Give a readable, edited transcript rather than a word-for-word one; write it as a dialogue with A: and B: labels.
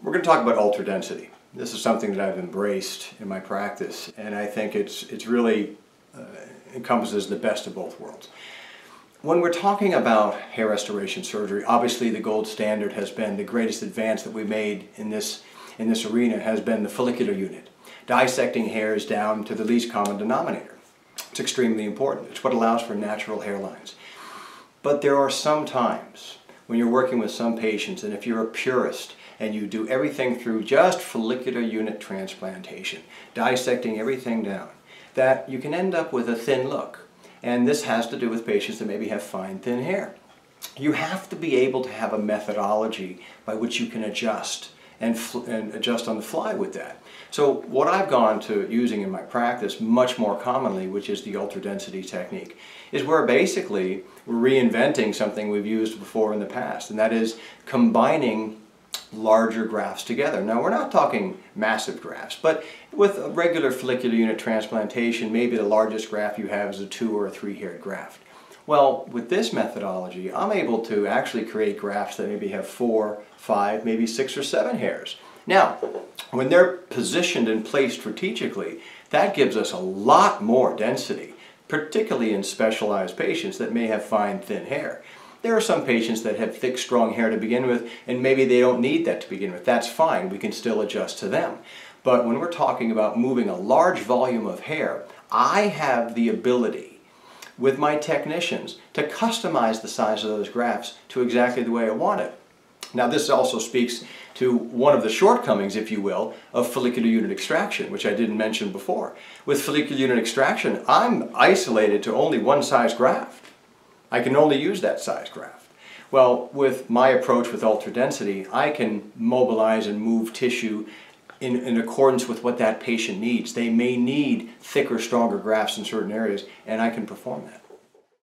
A: We're going to talk about ultra density. This is something that I've embraced in my practice, and I think it's really encompasses the best of both worlds. When we're talking about hair restoration surgery, obviously the gold standard has been the greatest advance that we've made in this arena has been the follicular unit, dissecting hairs down to the least common denominator. It's extremely important. It's what allows for natural hairlines. But there are some times when you're working with some patients, and if you're a purist and you do everything through just follicular unit transplantation, dissecting everything down, that you can end up with a thin look. And this has to do with patients that maybe have fine, thin hair. You have to be able to have a methodology by which you can adjust and adjust on the fly with that. So what I've gone to using in my practice much more commonly, which is the ultra density technique, is where basically we're reinventing something we've used before in the past, and that is combining larger grafts together. Now we're not talking massive grafts, but with a regular follicular unit transplantation, maybe the largest graft you have is a 2 or a 3 haired graft. Well, with this methodology, I'm able to actually create grafts that maybe have 4, 5, maybe 6 or 7 hairs. Now, when they're positioned and placed strategically, that gives us a lot more density, particularly in specialized patients that may have fine, thin hair. There are some patients that have thick, strong hair to begin with, and maybe they don't need that to begin with. That's fine. We can still adjust to them. But when we're talking about moving a large volume of hair, I have the ability with my technicians to customize the size of those grafts to exactly the way I want it. Now this also speaks to one of the shortcomings, if you will, of follicular unit extraction, which I didn't mention before. With follicular unit extraction, I'm isolated to only one size graft. I can only use that size graft. Well, with my approach with ultra density, I can mobilize and move tissue in accordance with what that patient needs. They may need thicker, stronger grafts in certain areas, and I can perform that.